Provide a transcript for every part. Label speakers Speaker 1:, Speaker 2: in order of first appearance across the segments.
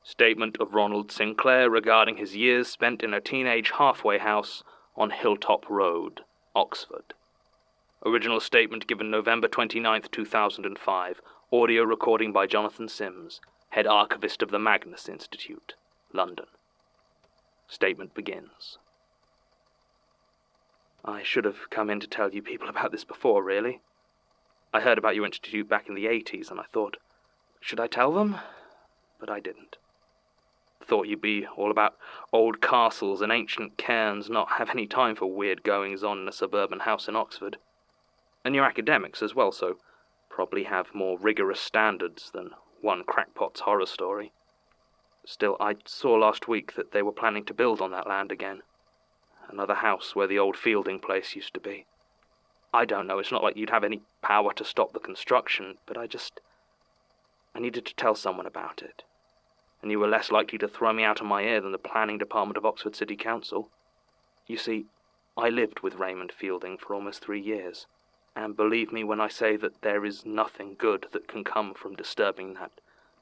Speaker 1: Statement of Ronald Sinclair regarding his years spent in a teenage halfway house on Hilltop Road, Oxford. Original statement given November 29, 2005. Audio recording by Jonathan Sims, head archivist of the Magnus Institute, London. Statement begins. I should have come in to tell you people about this before, really. I heard about your institute back in the 80s, and I thought, should I tell them? But I didn't. Thought you'd be all about old castles and ancient cairns, not have any time for weird goings-on in a suburban house in Oxford. And you're academics as well, so probably have more rigorous standards than one crackpot's horror story. Still, I saw last week that they were planning to build on that land again. Another house where the old Fielding place used to be. I don't know, it's not like you'd have any power to stop the construction, but I needed to tell someone about it. And you were less likely to throw me out of my ear than the planning department of Oxford City Council. You see, I lived with Raymond Fielding for almost 3 years, and believe me when I say that there is nothing good that can come from disturbing that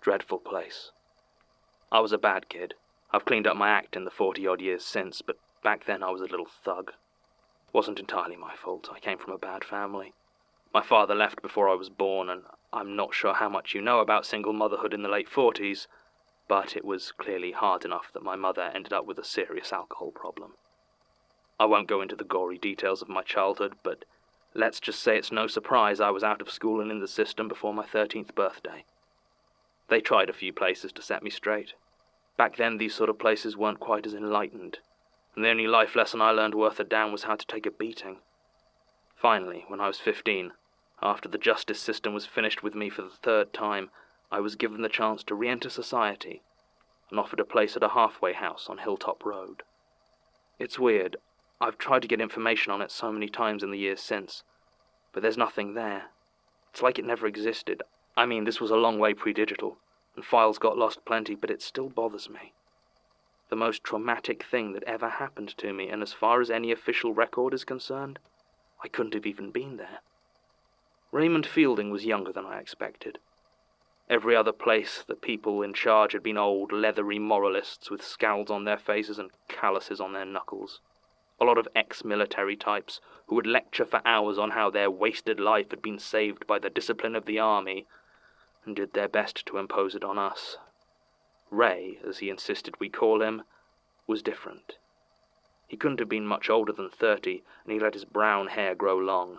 Speaker 1: dreadful place. I was a bad kid. I've cleaned up my act in the 40-odd years since, but back then I was a little thug. Wasn't entirely my fault. I came from a bad family. My father left before I was born, and I'm not sure how much you know about single motherhood in the late 40s, but it was clearly hard enough that my mother ended up with a serious alcohol problem. I won't go into the gory details of my childhood, but let's just say it's no surprise I was out of school and in the system before my 13th birthday. They tried a few places to set me straight. Back then, these sort of places weren't quite as enlightened, and the only life lesson I learned worth a damn was how to take a beating. Finally, when I was 15, after the justice system was finished with me for the 3rd time, I was given the chance to re-enter society and offered a place at a halfway house on Hilltop Road. It's weird. I've tried to get information on it so many times in the years since, but there's nothing there. It's like it never existed. I mean, this was a long way pre-digital, and files got lost plenty, but it still bothers me. The most traumatic thing that ever happened to me, and as far as any official record is concerned, I couldn't have even been there. Raymond Fielding was younger than I expected. Every other place, the people in charge had been old, leathery moralists with scowls on their faces and calluses on their knuckles. A lot of ex-military types who would lecture for hours on how their wasted life had been saved by the discipline of the army, and did their best to impose it on us. Ray, as he insisted we call him, was different. He couldn't have been much older than 30, and he let his brown hair grow long.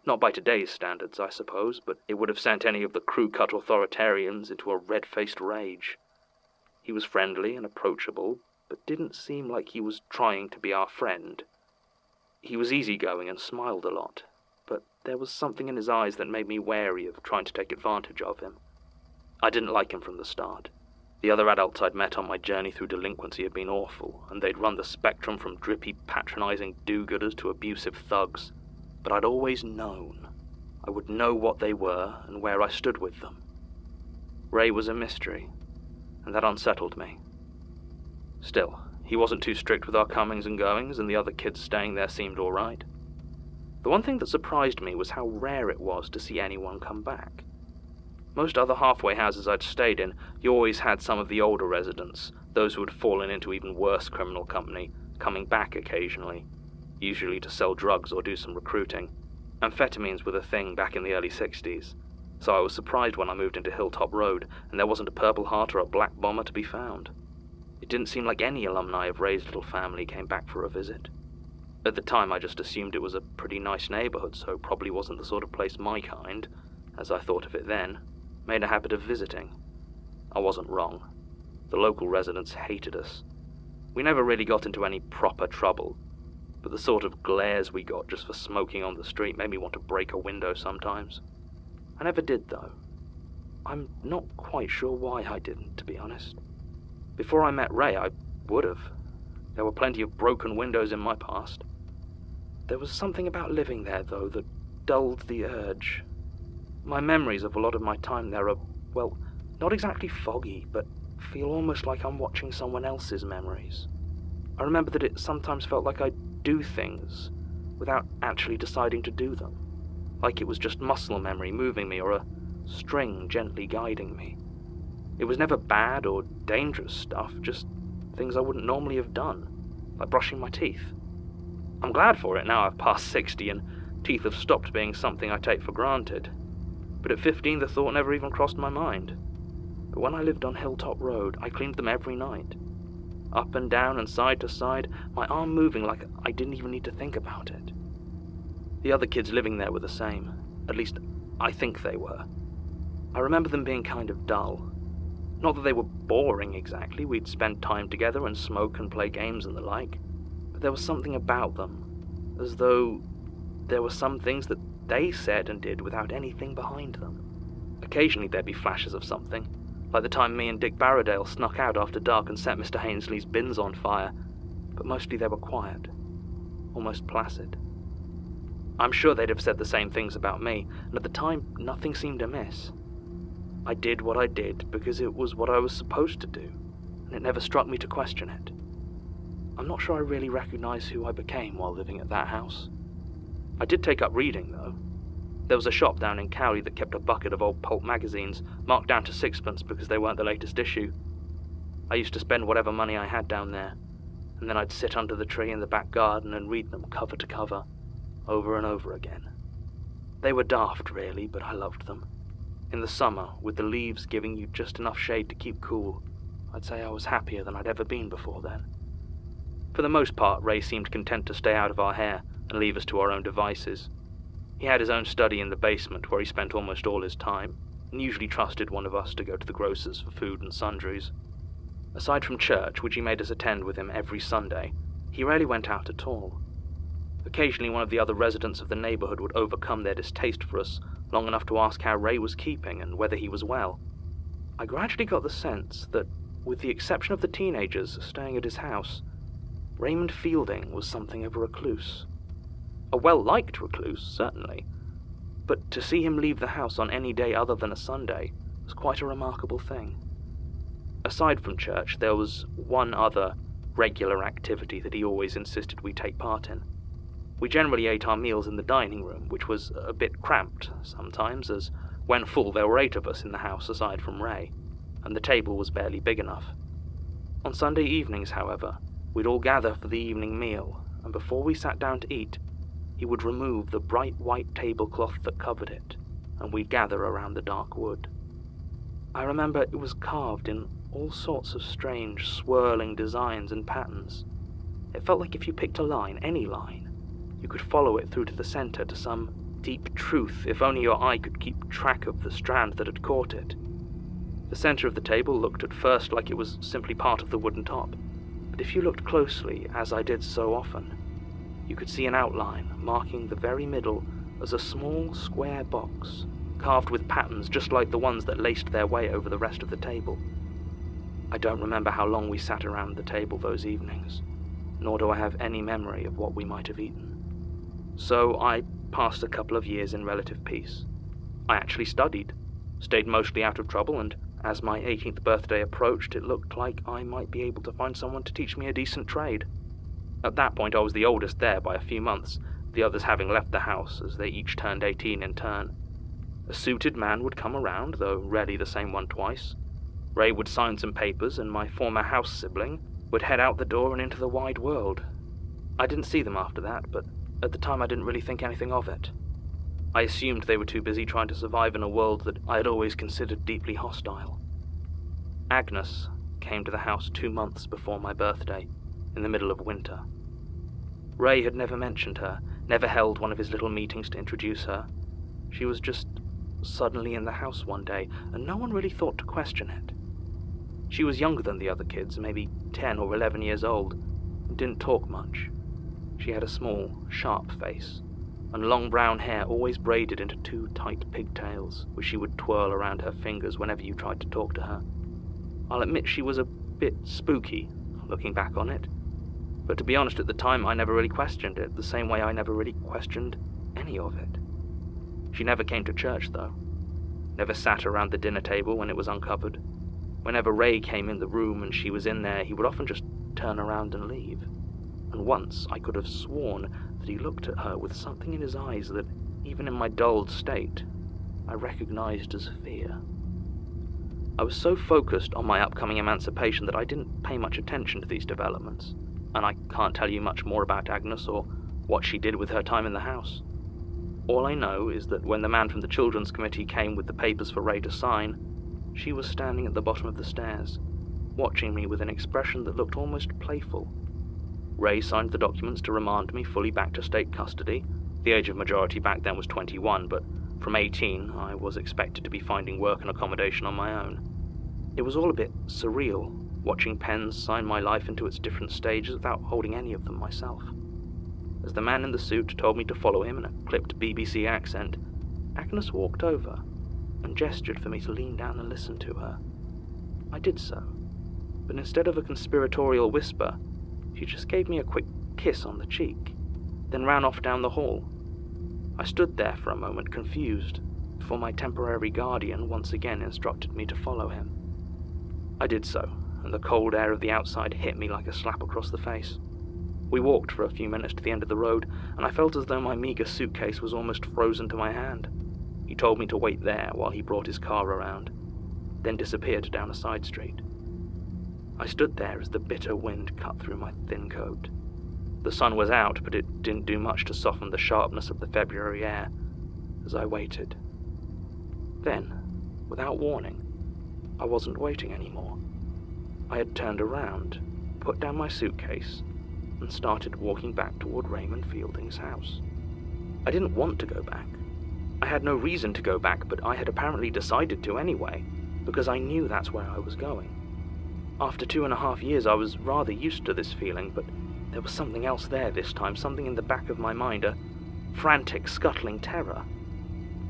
Speaker 1: Not by today's standards, I suppose, but it would have sent any of the crew-cut authoritarians into a red-faced rage. He was friendly and approachable, but didn't seem like he was trying to be our friend. He was easygoing and smiled a lot, but there was something in his eyes that made me wary of trying to take advantage of him. I didn't like him from the start. The other adults I'd met on my journey through delinquency had been awful, and they'd run the spectrum from drippy, patronizing do-gooders to abusive thugs. But I'd always known. I would know what they were and where I stood with them. Ray was a mystery, and that unsettled me. Still, he wasn't too strict with our comings and goings, and the other kids staying there seemed all right. The one thing that surprised me was how rare it was to see anyone come back. Most other halfway houses I'd stayed in, you always had some of the older residents, those who had fallen into even worse criminal company, coming back occasionally, usually to sell drugs or do some recruiting. Amphetamines were the thing back in the early 60s, so I was surprised when I moved into Hilltop Road and there wasn't a Purple Heart or a Black Bomber to be found. It didn't seem like any alumni of Ray's little family came back for a visit. At the time, I just assumed it was a pretty nice neighborhood, so probably wasn't the sort of place my kind, as I thought of it then, made a habit of visiting. I wasn't wrong. The local residents hated us. We never really got into any proper trouble, but the sort of glares we got just for smoking on the street made me want to break a window sometimes. I never did, though. I'm not quite sure why I didn't, to be honest. Before I met Ray, I would have. There were plenty of broken windows in my past. There was something about living there, though, that dulled the urge. My memories of a lot of my time there are, well, not exactly foggy, but feel almost like I'm watching someone else's memories. I remember that it sometimes felt like I'd do things without actually deciding to do them, like it was just muscle memory moving me or a string gently guiding me. It was never bad or dangerous stuff, just things I wouldn't normally have done, like brushing my teeth. I'm glad for it now I've passed 60 and teeth have stopped being something I take for granted. But at 15 the thought never even crossed my mind. But when I lived on Hilltop Road, I cleaned them every night. Up and down and side to side, my arm moving like I didn't even need to think about it. The other kids living there were the same. At least, I think they were. I remember them being kind of dull. Not that they were boring exactly, we'd spend time together and smoke and play games and the like, but there was something about them, as though there were some things that they said and did without anything behind them. Occasionally there'd be flashes of something, like the time me and Dick Barradale snuck out after dark and set Mr. Hainsley's bins on fire, but mostly they were quiet, almost placid. I'm sure they'd have said the same things about me, and at the time nothing seemed amiss. I did what I did because it was what I was supposed to do, and it never struck me to question it. I'm not sure I really recognize who I became while living at that house. I did take up reading, though. There was a shop down in Cowley that kept a bucket of old pulp magazines, marked down to sixpence because they weren't the latest issue. I used to spend whatever money I had down there, and then I'd sit under the tree in the back garden and read them cover to cover, over and over again. They were daft, really, but I loved them. In the summer, with the leaves giving you just enough shade to keep cool, I'd say I was happier than I'd ever been before then. For the most part, Ray seemed content to stay out of our hair and leave us to our own devices. He had his own study in the basement where he spent almost all his time, and usually trusted one of us to go to the grocer's for food and sundries. Aside from church, which he made us attend with him every Sunday, he rarely went out at all. Occasionally one of the other residents of the neighborhood would overcome their distaste for us long enough to ask how Ray was keeping and whether he was well. I gradually got the sense that, with the exception of the teenagers staying at his house, Raymond Fielding was something of a recluse. A well-liked recluse, certainly, but to see him leave the house on any day other than a Sunday was quite a remarkable thing. Aside from church, there was one other regular activity that he always insisted we take part in. We generally ate our meals in the dining room, which was a bit cramped sometimes, as when full there were 8 of us in the house aside from Ray, and the table was barely big enough. On Sunday evenings, however, we'd all gather for the evening meal, and before we sat down to eat, he would remove the bright white tablecloth that covered it, and we'd gather around the dark wood. I remember it was carved in all sorts of strange, swirling designs and patterns. It felt like if you picked a line, any line, you could follow it through to the center to some deep truth if only your eye could keep track of the strand that had caught it. The center of the table looked at first like it was simply part of the wooden top, but if you looked closely, as I did so often, you could see an outline marking the very middle as a small square box, carved with patterns just like the ones that laced their way over the rest of the table. I don't remember how long we sat around the table those evenings, nor do I have any memory of what we might have eaten. So I passed a couple of years in relative peace. I actually studied, stayed mostly out of trouble, and as my 18th birthday approached, it looked like I might be able to find someone to teach me a decent trade. At that point I was the oldest there by a few months, the others having left the house as they each turned 18 in turn. A suited man would come around, though rarely the same one twice. Ray would sign some papers, and my former house sibling would head out the door and into the wide world. I didn't see them after that, but at the time I didn't really think anything of it. I assumed they were too busy trying to survive in a world that I had always considered deeply hostile. Agnes came to the house 2 months before my birthday, in the middle of winter. Ray had never mentioned her, never held one of his little meetings to introduce her. She was just suddenly in the house one day, and no one really thought to question it. She was younger than the other kids, maybe 10 or 11 years old, and didn't talk much. She had a small, sharp face, and long brown hair always braided into 2 tight pigtails, which she would twirl around her fingers whenever you tried to talk to her. I'll admit she was a bit spooky, looking back on it, but to be honest, at the time I never really questioned it, the same way I never really questioned any of it. She never came to church, though. Never sat around the dinner table when it was uncovered. Whenever Ray came in the room and she was in there, he would often just turn around and leave. And once I could have sworn that he looked at her with something in his eyes that, even in my dulled state, I recognized as fear. I was so focused on my upcoming emancipation that I didn't pay much attention to these developments, and I can't tell you much more about Agnes or what she did with her time in the house. All I know is that when the man from the Children's Committee came with the papers for Ray to sign, she was standing at the bottom of the stairs, watching me with an expression that looked almost playful. Ray signed the documents to remand me fully back to state custody. The age of majority back then was 21, but from 18 I was expected to be finding work and accommodation on my own. It was all a bit surreal, watching pens sign my life into its different stages without holding any of them myself. As the man in the suit told me to follow him in a clipped BBC accent, Agnes walked over and gestured for me to lean down and listen to her. I did so, but instead of a conspiratorial whisper, she just gave me a quick kiss on the cheek, then ran off down the hall. I stood there for a moment confused, before my temporary guardian once again instructed me to follow him. I did so, and the cold air of the outside hit me like a slap across the face. We walked for a few minutes to the end of the road, and I felt as though my meagre suitcase was almost frozen to my hand. He told me to wait there while he brought his car around, then disappeared down a side street. I stood there as the bitter wind cut through my thin coat. The sun was out, but it didn't do much to soften the sharpness of the February air as I waited. Then, without warning, I wasn't waiting anymore. I had turned around, put down my suitcase, and started walking back toward Raymond Fielding's house. I didn't want to go back. I had no reason to go back, but I had apparently decided to anyway, because I knew that's where I was going. After 2.5 years, I was rather used to this feeling, but there was something else there this time, something in the back of my mind, a frantic, scuttling terror.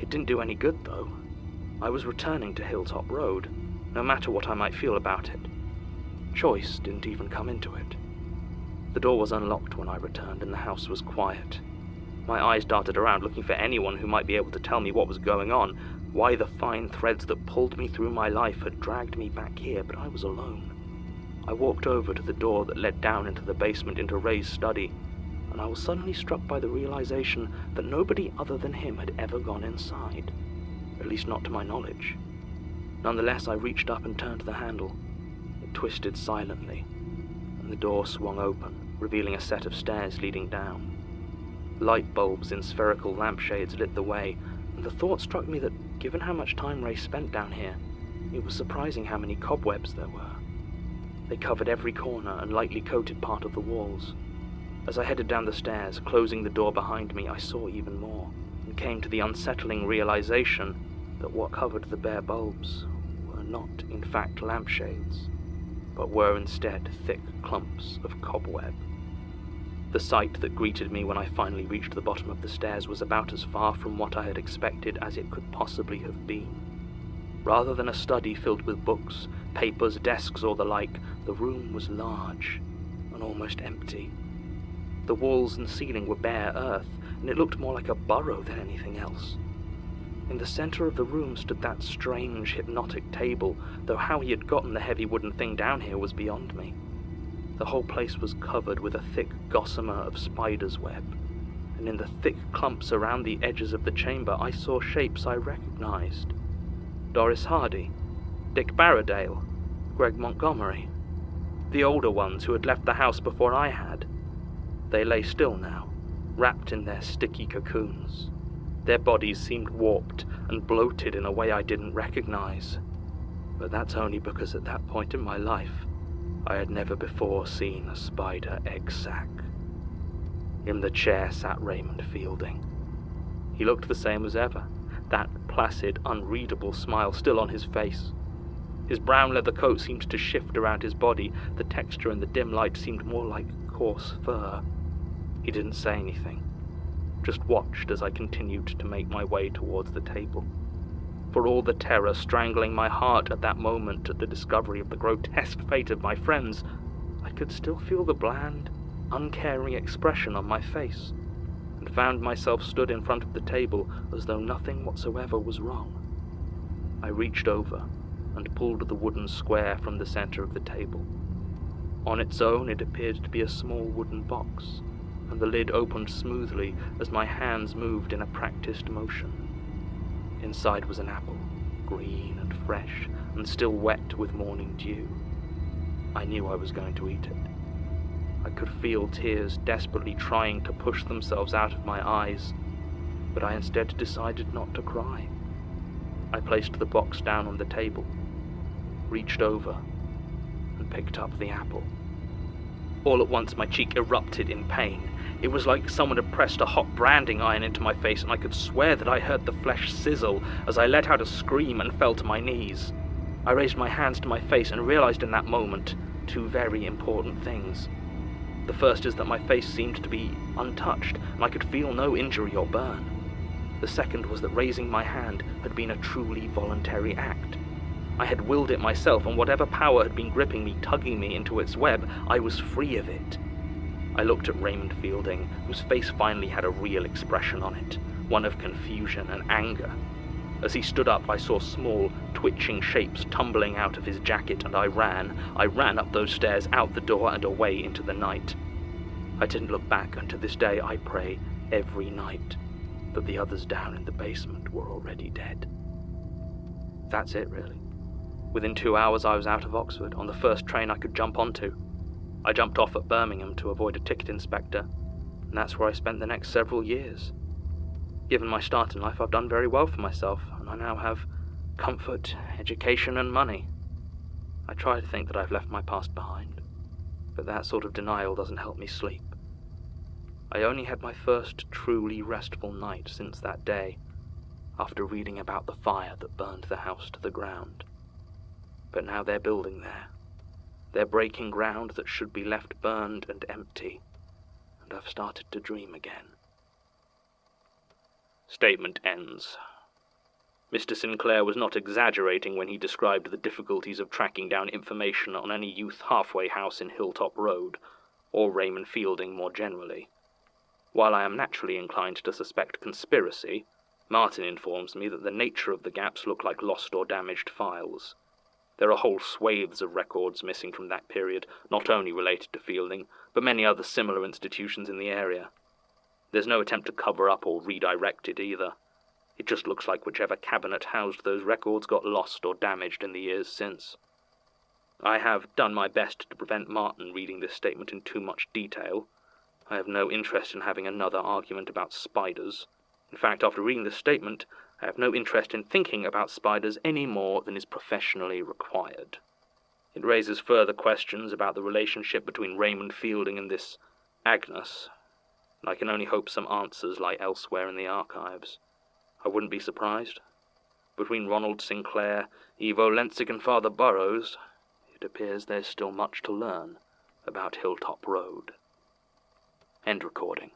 Speaker 1: It didn't do any good, though. I was returning to Hilltop Road, no matter what I might feel about it. Choice didn't even come into it. The door was unlocked when I returned, and the house was quiet. My eyes darted around, looking for anyone who might be able to tell me what was going on, why the fine threads that pulled me through my life had dragged me back here, but I was alone. I walked over to the door that led down into the basement into Ray's study, and I was suddenly struck by the realization that nobody other than him had ever gone inside, at least not to my knowledge. Nonetheless, I reached up and turned the handle. It twisted silently, and the door swung open, revealing a set of stairs leading down. Light bulbs in spherical lampshades lit the way, and the thought struck me that, given how much time Ray spent down here, it was surprising how many cobwebs there were. They covered every corner and lightly coated part of the walls. As I headed down the stairs, closing the door behind me, I saw even more, and came to the unsettling realization that what covered the bare bulbs were not, in fact, lampshades, but were instead thick clumps of cobweb. The sight that greeted me when I finally reached the bottom of the stairs was about as far from what I had expected as it could possibly have been. Rather than a study filled with books, papers, desks, or the like, the room was large and almost empty. The walls and ceiling were bare earth, and it looked more like a burrow than anything else. In the center of the room stood that strange, hypnotic table, though how he had gotten the heavy wooden thing down here was beyond me. The whole place was covered with a thick gossamer of spider's web, and in the thick clumps around the edges of the chamber I saw shapes I recognized. Doris Hardy, Dick Barradale, Greg Montgomery, the older ones who had left the house before I had. They lay still now, wrapped in their sticky cocoons. Their bodies seemed warped and bloated in a way I didn't recognize. But that's only because at that point in my life, I had never before seen a spider egg sac. In the chair sat Raymond Fielding. He looked the same as ever, that placid, unreadable smile still on his face. His brown leather coat seemed to shift around his body. The texture in the dim light seemed more like coarse fur. He didn't say anything, just watched as I continued to make my way towards the table. For all the terror strangling my heart at that moment at the discovery of the grotesque fate of my friends, I could still feel the bland, uncaring expression on my face, and found myself stood in front of the table as though nothing whatsoever was wrong. I reached over and pulled the wooden square from the center of the table. On its own it appeared to be a small wooden box, and the lid opened smoothly as my hands moved in a practiced motion. Inside was an apple, green and fresh, and still wet with morning dew. I knew I was going to eat it. I could feel tears desperately trying to push themselves out of my eyes, but I instead decided not to cry. I placed the box down on the table, reached over, and picked up the apple. All at once my cheek erupted in pain. It was like someone had pressed a hot branding iron into my face, and I could swear that I heard the flesh sizzle as I let out a scream and fell to my knees. I raised my hands to my face and realized in that moment two very important things. The first is that my face seemed to be untouched, and I could feel no injury or burn. The second was that raising my hand had been a truly voluntary act. I had willed it myself, and whatever power had been gripping me, tugging me into its web, I was free of it. I looked at Raymond Fielding, whose face finally had a real expression on it, one of confusion and anger. As he stood up, I saw small, twitching shapes tumbling out of his jacket, and I ran up those stairs, out the door and away into the night. I didn't look back, and to this day I pray every night that the others down in the basement were already dead. That's it, really. Within 2 hours I was out of Oxford, on the first train I could jump onto. I jumped off at Birmingham to avoid a ticket inspector, and that's where I spent the next several years. Given my start in life, I've done very well for myself, and I now have comfort, education, and money. I try to think that I've left my past behind, but that sort of denial doesn't help me sleep. I only had my first truly restful night since that day, after reading about the fire that burned the house to the ground. But now they're building there. They're breaking ground that should be left burned and empty, and I've started to dream again. Statement ends. Mr. Sinclair was not exaggerating when he described the difficulties of tracking down information on any youth halfway house in Hilltop Road, or Raymond Fielding more generally. While I am naturally inclined to suspect conspiracy, Martin informs me that the nature of the gaps look like lost or damaged files. There are whole swathes of records missing from that period, not only related to Fielding, but many other similar institutions in the area. There's no attempt to cover up or redirect it either. It just looks like whichever cabinet housed those records got lost or damaged in the years since. I have done my best to prevent Martin reading this statement in too much detail. I have no interest in having another argument about spiders. In fact, after reading this statement, I have no interest in thinking about spiders any more than is professionally required. It raises further questions about the relationship between Raymond Fielding and this Agnes, and I can only hope some answers lie elsewhere in the archives. I wouldn't be surprised. Between Ronald Sinclair, Ivo Lenzig, and Father Burroughs, it appears there's still much to learn about Hilltop Road. End recording.